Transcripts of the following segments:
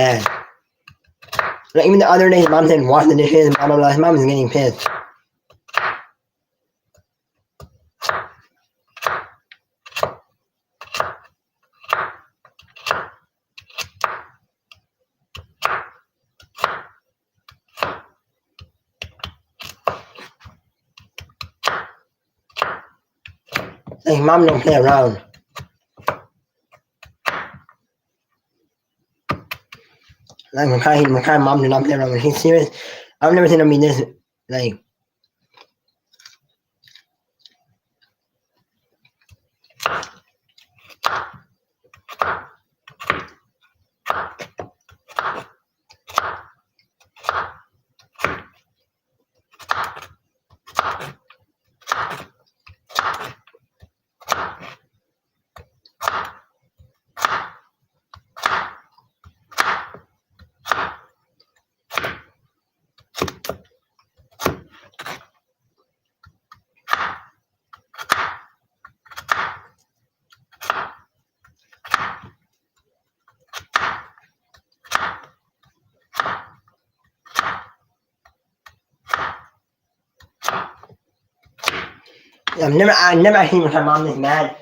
bad. Like even the other day, his mom said wash the dishes and blah blah blah. His mom is getting pissed. Like mom don't play around. Like my kind of mom did not play around. When he's serious, I've never seen him be this like. I never seen my mom this mad.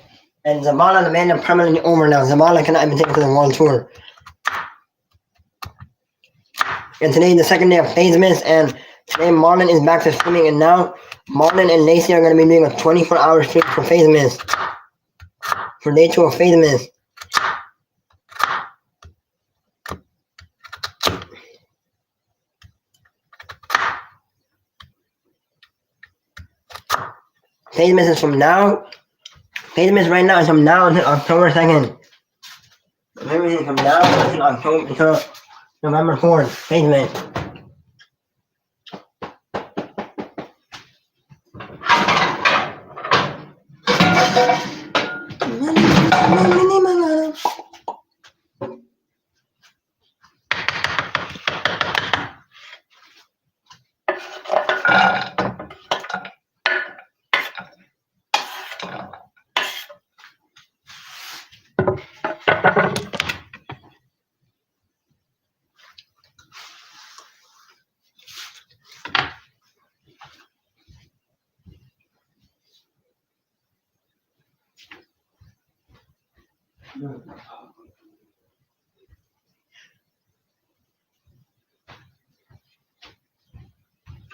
And Zabala the man are permanently over now. Zabala cannot even take him to the world tour. And today the second day of Phase Miss, and today Marlon is back to swimming, and now Marlon and Lacey are going to be doing a 24-hour stream for Phase Miss. For day 2 of Phase Miss. Phase Miss is from now. Phase Miss right now is from now until October 2nd. Everything from now until November 4th. Phase Miss.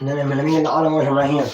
And then let me get the olive oil from right here.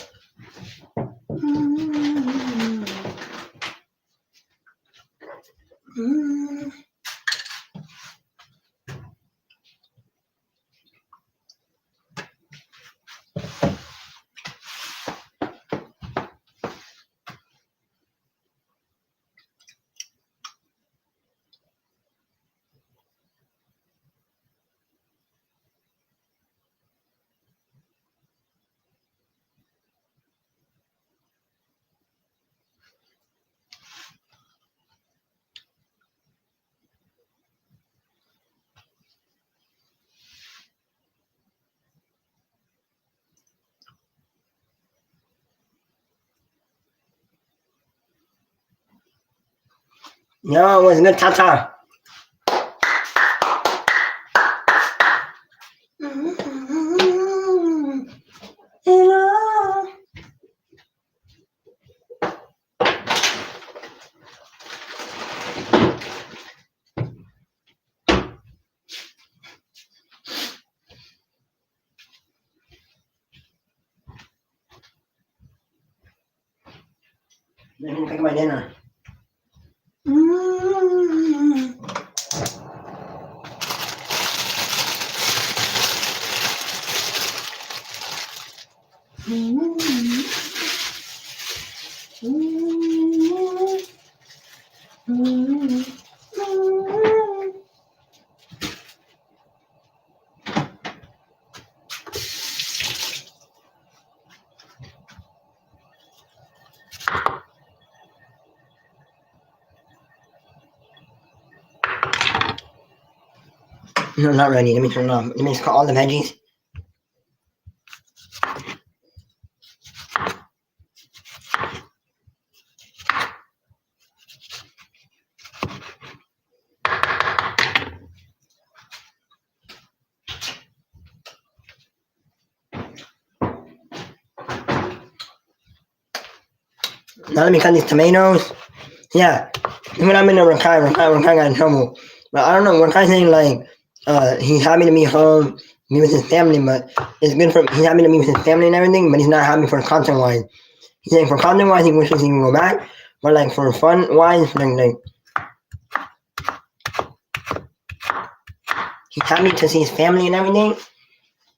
Yo, what's good, Tata? Let me pick my dinner. No, not ready. Let me turn it off. Let me just cut all the veggies. Now let me cut these tomatoes. Yeah, when I'm in a Rakai got in trouble. But I don't know, Rakai's saying like, he's happy to be home, be with his family, but it's good for, he's happy to be with his family and everything, but he's not happy for content wise. He's saying for content wise, he wishes he can go back, but like for fun wise, like he's happy to see his family and everything.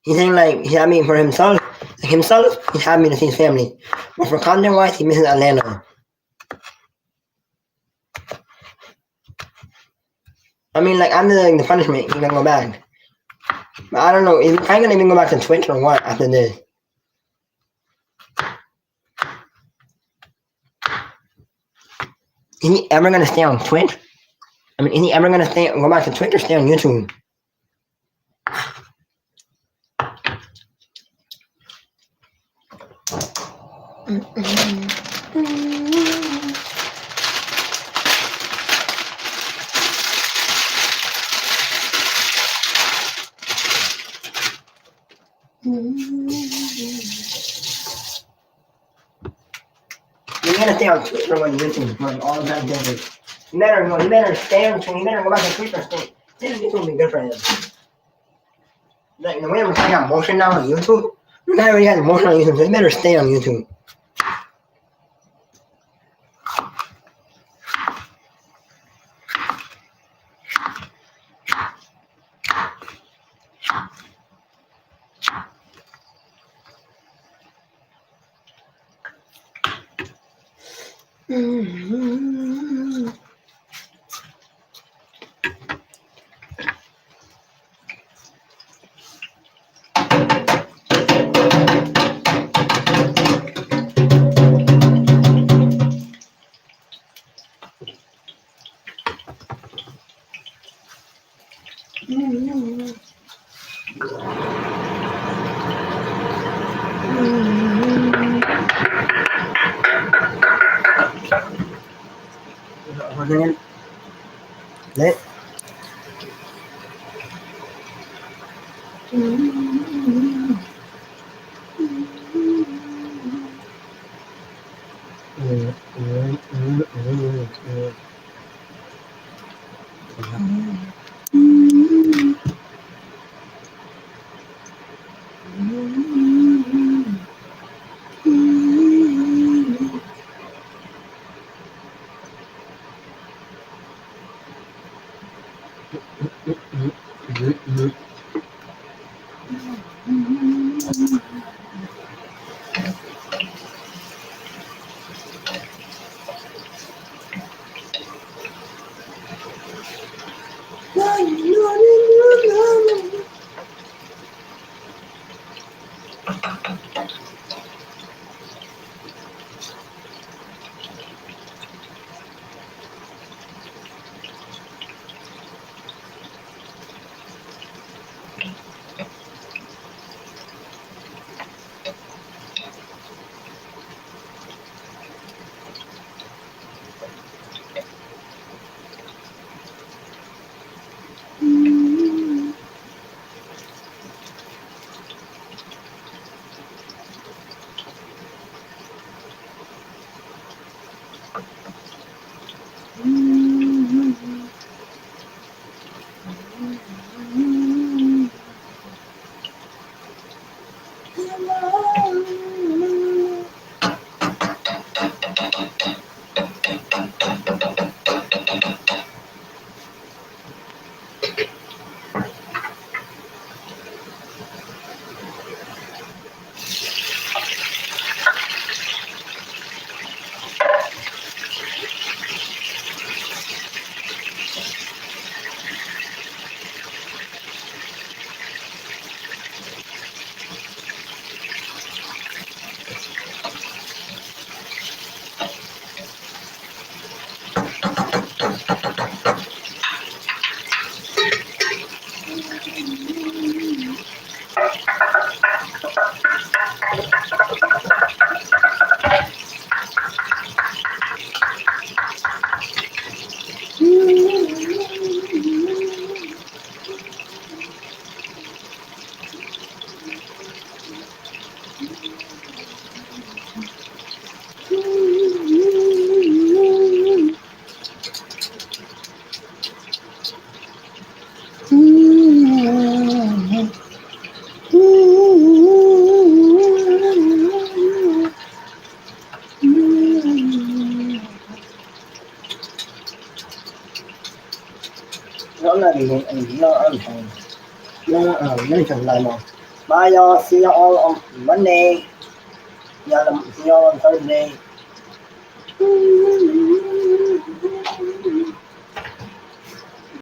He's saying like he's happy for himself. Like himself, he's happy to see his family. But for content wise, he misses Atlanta. I mean, like after the punishment, he can go back. But I don't know, is he gonna even go back to Twitch or what after this? Is he ever gonna stay on Twitch? I mean, is he ever gonna go back to Twitch or stay on YouTube? You gotta stay on Twitch or on YouTube for like all the time. You better stay on Twitch. You better go back to Twitch or stay on YouTube will be good for him. Like the way we're talking about motion now on YouTube, the guy already has motion on YouTube, so he better stay on YouTube. Lit. gonna be here and no unpaid. No, really just let them off. Bye y'all, see y'all on Monday. See y'all on Thursday.